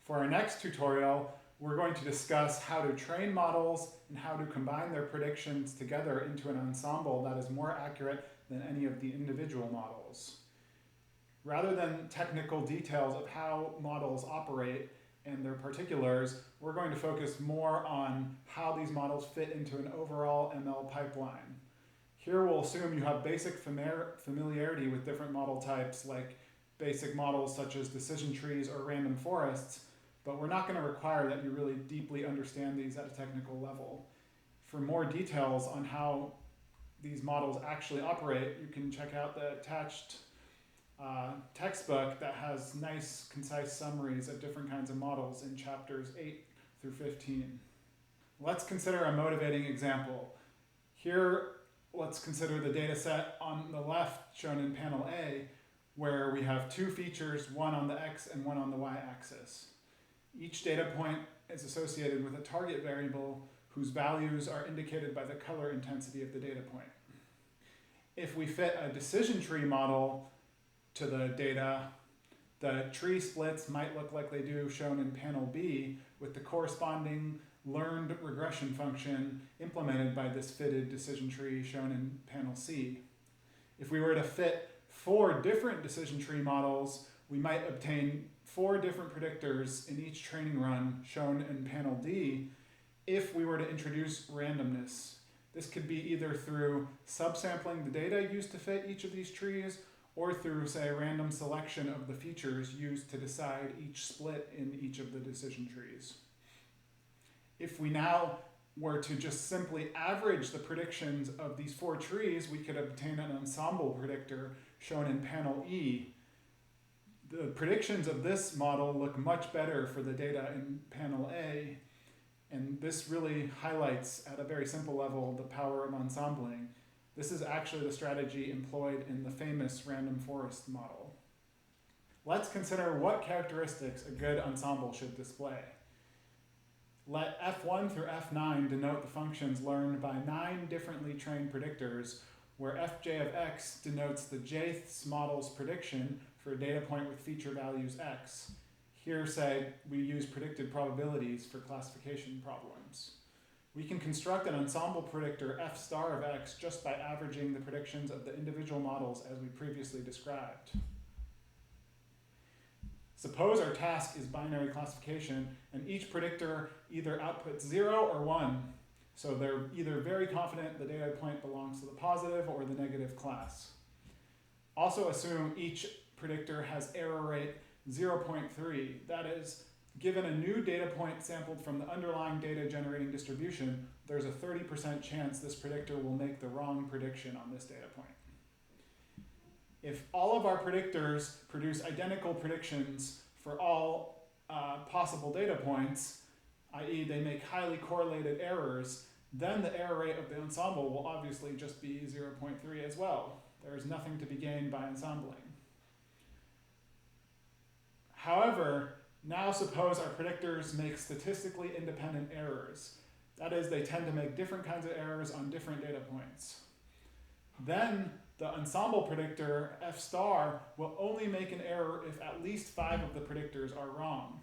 For our next tutorial, we're going to discuss how to train models and how to combine their predictions together into an ensemble that is more accurate than any of the individual models. Rather than technical details of how models operate and their particulars, we're going to focus more on how these models fit into an overall ML pipeline. Here we'll assume you have basic familiarity with different model types, like basic models such as decision trees or random forests, but we're not going to require that you really deeply understand these at a technical level. For more details on how these models actually operate, you can check out the attached textbook that has nice, concise summaries of different kinds of models in chapters 8 through 15. Let's consider a motivating example. Here, let's consider the data set on the left shown in panel A, where we have two features, one on the x and one on the y-axis. Each data point is associated with a target variable whose values are indicated by the color intensity of the data point. If we fit a decision tree model to the data, the tree splits might look like they do shown in panel B, with the corresponding learned regression function implemented by this fitted decision tree shown in panel C. If we were to fit 4 different decision tree models, we might obtain 4 different predictors in each training run shown in panel D if we were to introduce randomness. This could be either through subsampling the data used to fit each of these trees, or through, say, a random selection of the features used to decide each split in each of the decision trees. If we now were to just simply average the predictions of these 4 trees, we could obtain an ensemble predictor shown in panel E. The predictions of this model look much better for the data in panel A, and this really highlights at a very simple level the power of ensembling. This is actually the strategy employed in the famous random forest model. Let's consider what characteristics a good ensemble should display. Let f1 through f9 denote the functions learned by 9 differently trained predictors, where fj of x denotes the jth model's prediction for a data point with feature values x. Here, say, we use predicted probabilities for classification problems. We can construct an ensemble predictor f star of x just by averaging the predictions of the individual models as we previously described. Suppose our task is binary classification and each predictor either outputs 0 or 1. So they're either very confident the data point belongs to the positive or the negative class. Also assume each predictor has error rate 0.3. That is, given a new data point sampled from the underlying data generating distribution, there's a 30% chance this predictor will make the wrong prediction on this data point. If all of our predictors produce identical predictions for all possible data points, i.e. they make highly correlated errors, then the error rate of the ensemble will obviously just be 0.3 as well. There is nothing to be gained by ensembling. However, now suppose our predictors make statistically independent errors. That is, they tend to make different kinds of errors on different data points. Then the ensemble predictor, f star, will only make an error if at least 5 of the predictors are wrong.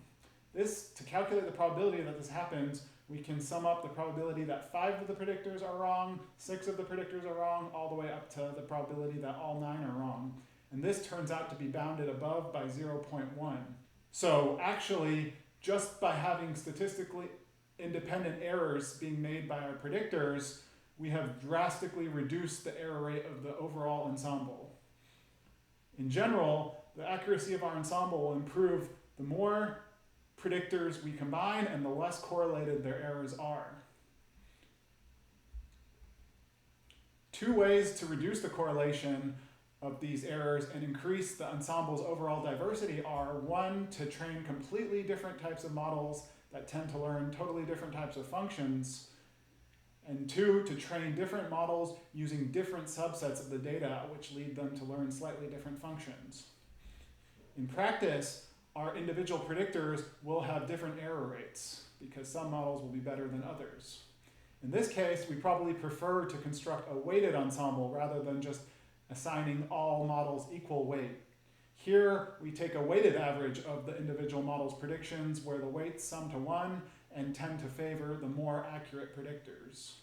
To calculate the probability that this happens, we can sum up the probability that 5 of the predictors are wrong, 6 of the predictors are wrong, all the way up to the probability that all 9 are wrong. And this turns out to be bounded above by 0.1. So actually, just by having statistically independent errors being made by our predictors, we have drastically reduced the error rate of the overall ensemble. In general, the accuracy of our ensemble will improve the more predictors we combine and the less correlated their errors are. 2 ways to reduce the correlation of these errors and increase the ensemble's overall diversity are: 1, to train completely different types of models that tend to learn totally different types of functions, and 2, to train different models using different subsets of the data which lead them to learn slightly different functions. In practice, our individual predictors will have different error rates because some models will be better than others. In this case, we probably prefer to construct a weighted ensemble rather than just assigning all models equal weight. Here we take a weighted average of the individual model's predictions where the weights sum to 1 and tend to favor the more accurate predictors.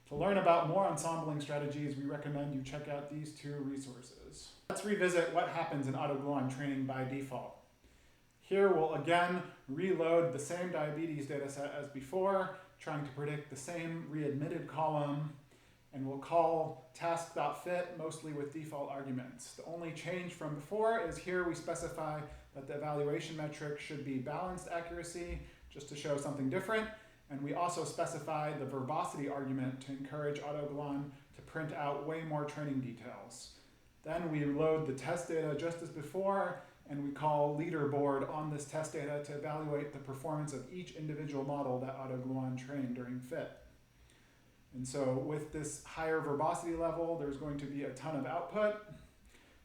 To learn about more ensembling strategies, we recommend you check out these two resources. Let's revisit what happens in AutoGluon training by default. Here we'll again reload the same diabetes dataset as before, trying to predict the same readmitted column, and we'll call task.fit mostly with default arguments. The only change from before is here we specify that the evaluation metric should be balanced accuracy, just to show something different. And we also specify the verbosity argument to encourage AutoGluon to print out way more training details. Then we load the test data just as before, and we call leaderboard on this test data to evaluate the performance of each individual model that AutoGluon trained during fit. And so with this higher verbosity level, there's going to be a ton of output.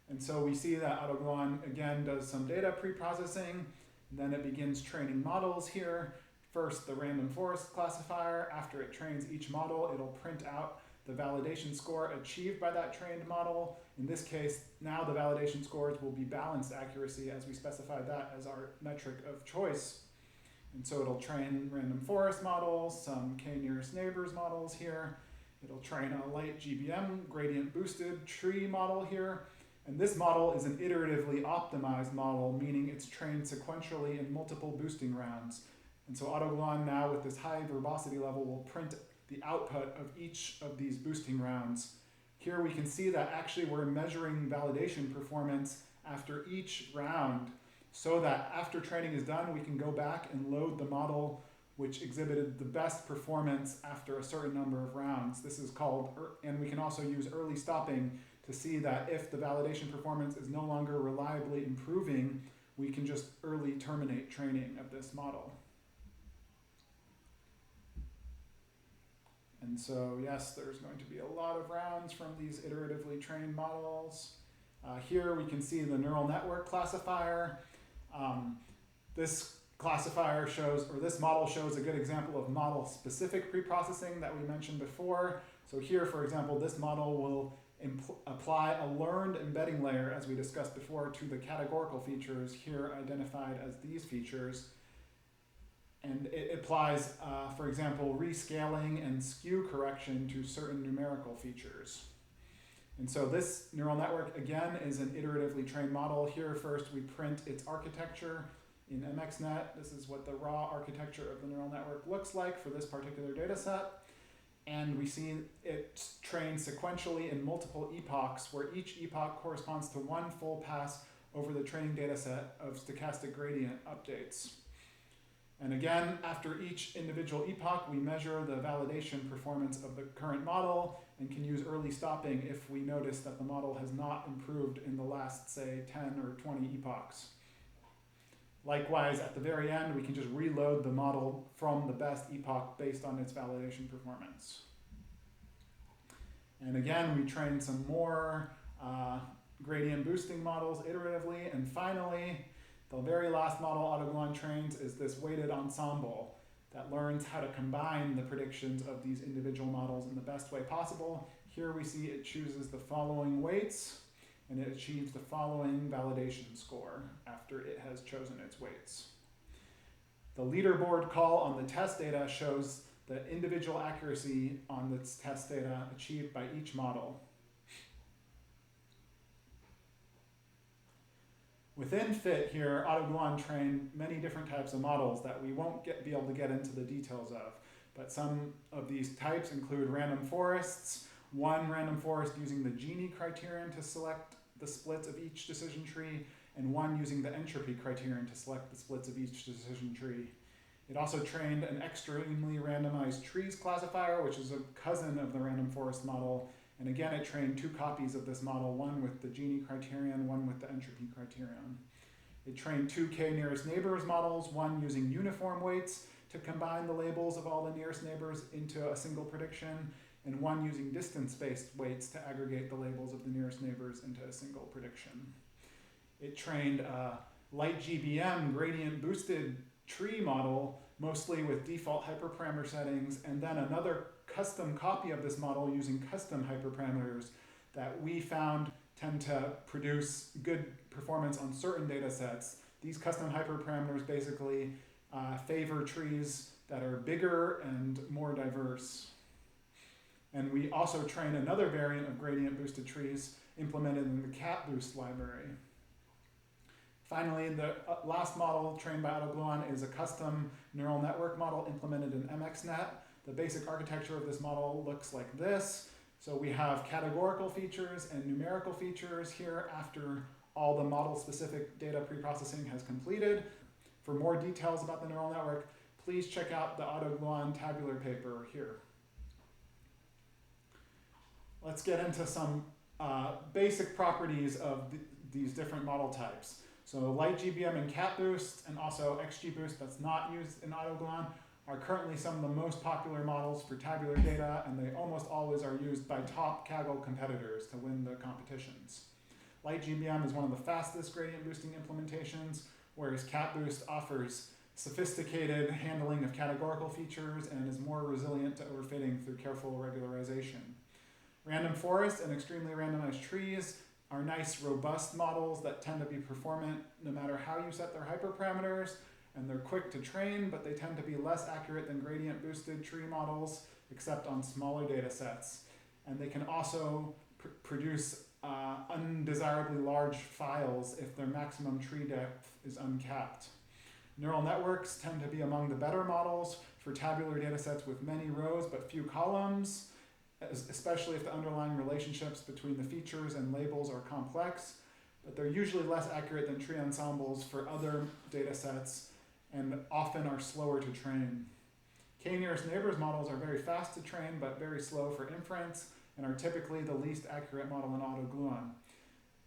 And so we see that AutoGluon again does some data pre-processing, then it begins training models here. First, the random forest classifier. After it trains each model, it'll print out the validation score achieved by that trained model. In this case, now the validation scores will be balanced accuracy as we specified that as our metric of choice. And so it'll train random forest models, some k-nearest neighbors models here. It'll train a light GBM gradient boosted tree model here. And this model is an iteratively optimized model, meaning it's trained sequentially in multiple boosting rounds. And so AutoGluon now with this high verbosity level will print the output of each of these boosting rounds. Here we can see that actually we're measuring validation performance after each round, so that after training is done, we can go back and load the model which exhibited the best performance after a certain number of rounds. This is called, and we can also use early stopping to see that if the validation performance is no longer reliably improving, we can just early terminate training of this model. And so, yes, there's going to be a lot of rounds from these iteratively trained models. Here we can see the neural network classifier. This classifier shows, or this model shows a good example of model-specific preprocessing that we mentioned before. So here, for example, this model will apply a learned embedding layer, as we discussed before, to the categorical features here identified as these features. And it applies, for example, rescaling and skew correction to certain numerical features. And so this neural network, again, is an iteratively trained model. Here first we print its architecture in MXNet. This is what the raw architecture of the neural network looks like for this particular data set. And we see it's trained sequentially in multiple epochs, where each epoch corresponds to one full pass over the training data set of stochastic gradient updates. And again, after each individual epoch, we measure the validation performance of the current model and can use early stopping if we notice that the model has not improved in the last, say, 10 or 20 epochs. Likewise, at the very end, we can just reload the model from the best epoch based on its validation performance. And again, we train some more gradient boosting models iteratively. And finally, the very last model AutoGluon trains is this weighted ensemble that learns how to combine the predictions of these individual models in the best way possible. Here we see it chooses the following weights, and it achieves the following validation score after it has chosen its weights. The leaderboard call on the test data shows the individual accuracy on this test data achieved by each model. Within FIT here, AutoGluon trained many different types of models that we won't be able to get into the details of. But some of these types include random forests, one random forest using the Gini criterion to select the splits of each decision tree, and one using the entropy criterion to select the splits of each decision tree. It also trained an extremely randomized trees classifier, which is a cousin of the random forest model. And again, it trained two copies of this model, one with the Gini criterion, one with the entropy criterion. It trained two k-nearest neighbors models, one using uniform weights to combine the labels of all the nearest neighbors into a single prediction, and one using distance-based weights to aggregate the labels of the nearest neighbors into a single prediction. It trained a light GBM gradient boosted tree model, mostly with default hyperparameter settings, and then another custom copy of this model using custom hyperparameters that we found tend to produce good performance on certain data sets. These custom hyperparameters basically favor trees that are bigger and more diverse. And we also train another variant of gradient boosted trees implemented in the CatBoost library. Finally, the last model trained by AutoGluon is a custom neural network model implemented in MXNet. The basic architecture of this model looks like this. So we have categorical features and numerical features here after all the model-specific data preprocessing has completed. For more details about the neural network, please check out the AutoGluon tabular paper here. Let's get into some basic properties of these different model types. So LightGBM and CatBoost, and also XGBoost that's not used in AutoGluon, are currently some of the most popular models for tabular data, and they almost always are used by top Kaggle competitors to win the competitions. LightGBM is one of the fastest gradient boosting implementations, whereas CatBoost offers sophisticated handling of categorical features and is more resilient to overfitting through careful regularization. Random forest and extremely randomized trees are nice, robust models that tend to be performant no matter how you set their hyperparameters, and they're quick to train, but they tend to be less accurate than gradient boosted tree models, except on smaller data sets. And they can also produce undesirably large files if their maximum tree depth is uncapped. Neural networks tend to be among the better models for tabular data sets with many rows but few columns, especially if the underlying relationships between the features and labels are complex, but they're usually less accurate than tree ensembles for other data sets and often are slower to train. K-nearest neighbors models are very fast to train but very slow for inference and are typically the least accurate model in AutoGluon.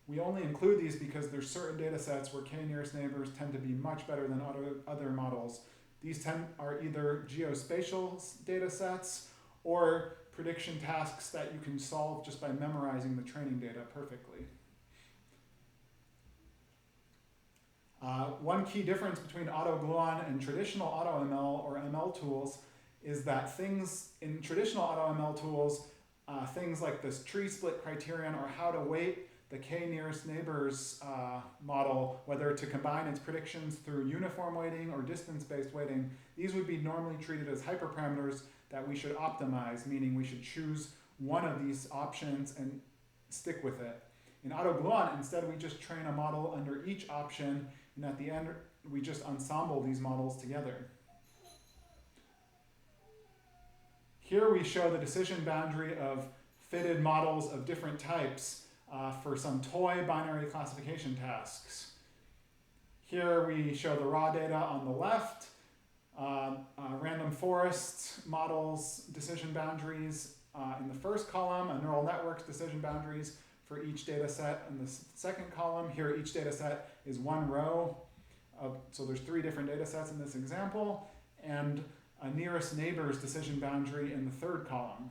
We only include these because there's certain data sets where K-nearest neighbors tend to be much better than other models. These are either geospatial data sets or prediction tasks that you can solve just by memorizing the training data perfectly. One key difference between AutoGluon and traditional AutoML or ML tools is that things in traditional AutoML tools, things like this tree split criterion or how to weight the k-nearest neighbors model, whether to combine its predictions through uniform weighting or distance-based weighting, these would be normally treated as hyperparameters that we should optimize, meaning we should choose one of these options and stick with it. In AutoGluon, instead we just train a model under each option, and at the end we just ensemble these models together. Here we show the decision boundary of fitted models of different types for some toy binary classification tasks. Here we show the raw data on the left, random forest models decision boundaries in the first column, a neural network's decision boundaries for each data set in the second column. Here each data set is one row, so there's 3 different data sets in this example, and a nearest neighbor's decision boundary in the third column.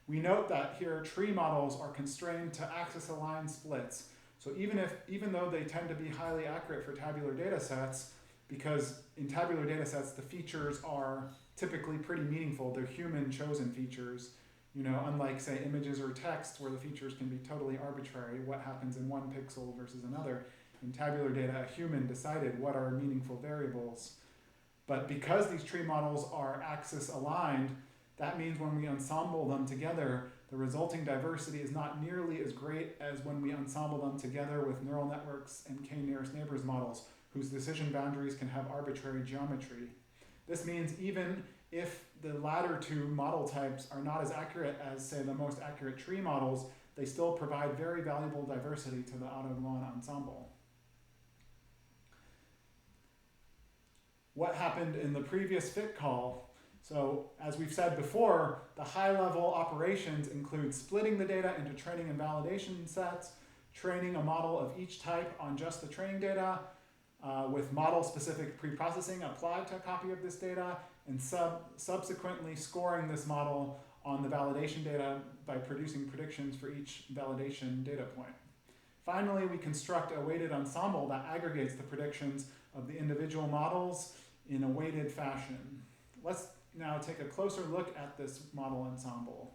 We note that here tree models are constrained to axis-aligned splits. So even though they tend to be highly accurate for tabular data sets, because in tabular data sets the features are typically pretty meaningful, they're human chosen features, unlike say images or text where the features can be totally arbitrary, what happens in one pixel versus another. In tabular data, a human decided what are meaningful variables. But because these tree models are axis aligned, that means when we ensemble them together, the resulting diversity is not nearly as great as when we ensemble them together with neural networks and k-nearest neighbors models, whose decision boundaries can have arbitrary geometry. This means even if the latter 2 model types are not as accurate as, say, the most accurate tree models, they still provide very valuable diversity to the AutoGluon ensemble. What happened in the previous fit call? So as we've said before, the high-level operations include splitting the data into training and validation sets, training a model of each type on just the training data, with model-specific preprocessing applied to a copy of this data, and subsequently scoring this model on the validation data by producing predictions for each validation data point. Finally, we construct a weighted ensemble that aggregates the predictions of the individual models in a weighted fashion. Let's now take a closer look at this model ensemble.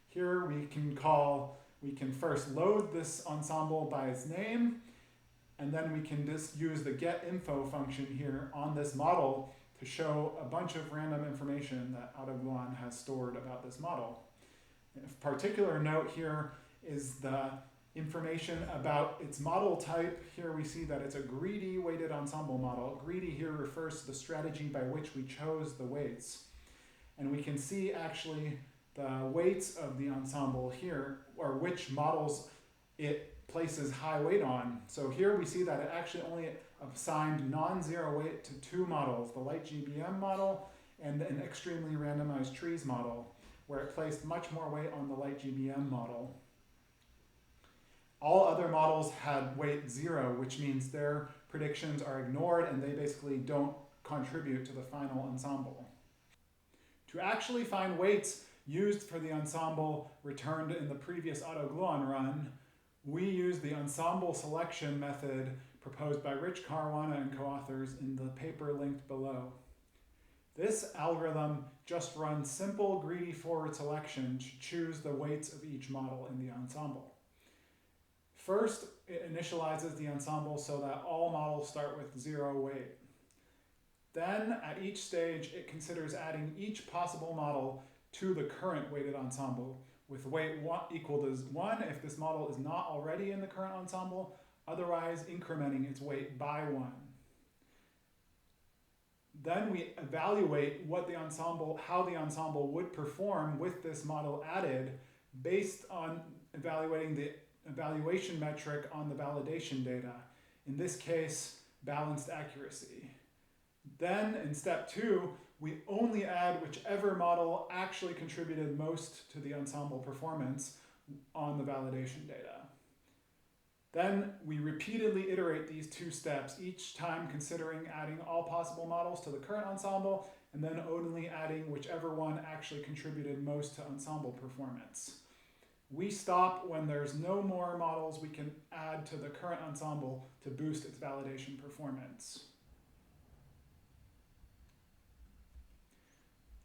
Here we can call We can first load this ensemble by its name, and then we can just use the getInfo function here on this model to show a bunch of random information that AutoGluon has stored about this model. A particular note here is the information about its model type. Here we see that it's a greedy weighted ensemble model. Greedy here refers to the strategy by which we chose the weights. And we can see actually the weights of the ensemble here, or which models it places high weight on. So here we see that it actually only assigned non-zero weight to two models, the light GBM model and an extremely randomized trees model, where it placed much more weight on the light GBM model. All other models had weight 0, which means their predictions are ignored and they basically don't contribute to the final ensemble. To actually find weights used for the ensemble returned in the previous AutoGluon run, we use the ensemble selection method proposed by Rich Caruana and co-authors in the paper linked below. This algorithm just runs simple greedy forward selection to choose the weights of each model in the ensemble. First, it initializes the ensemble so that all models start with 0 weight. Then, at each stage, it considers adding each possible model to the current weighted ensemble, with weight equal to 1 if this model is not already in the current ensemble, otherwise incrementing its weight by 1. Then we evaluate how the ensemble would perform with this model added based on evaluating the evaluation metric on the validation data, in this case, balanced accuracy. Then in step 2, we only add whichever model actually contributed most to the ensemble performance on the validation data. Then we repeatedly iterate these 2 steps, each time considering adding all possible models to the current ensemble, and then only adding whichever one actually contributed most to ensemble performance. We stop when there's no more models we can add to the current ensemble to boost its validation performance.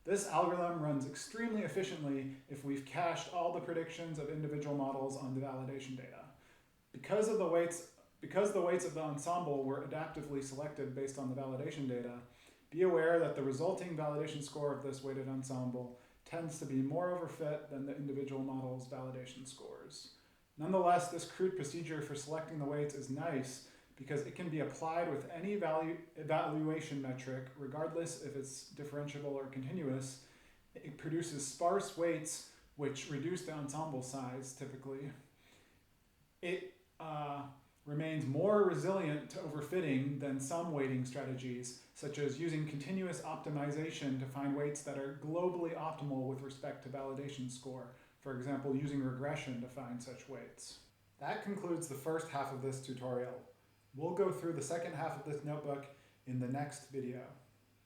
This algorithm runs extremely efficiently if we've cached all the predictions of individual models on the validation data. Because the weights of the ensemble were adaptively selected based on the validation data, be aware that the resulting validation score of this weighted ensemble tends to be more overfit than the individual model's validation scores. Nonetheless, this crude procedure for selecting the weights is nice because it can be applied with any evaluation metric, regardless if it's differentiable or continuous. It produces sparse weights, which reduce the ensemble size typically. It remains more resilient to overfitting than some weighting strategies, such as using continuous optimization to find weights that are globally optimal with respect to validation score, for example, using regression to find such weights. That concludes the first half of this tutorial. We'll go through the second half of this notebook in the next video.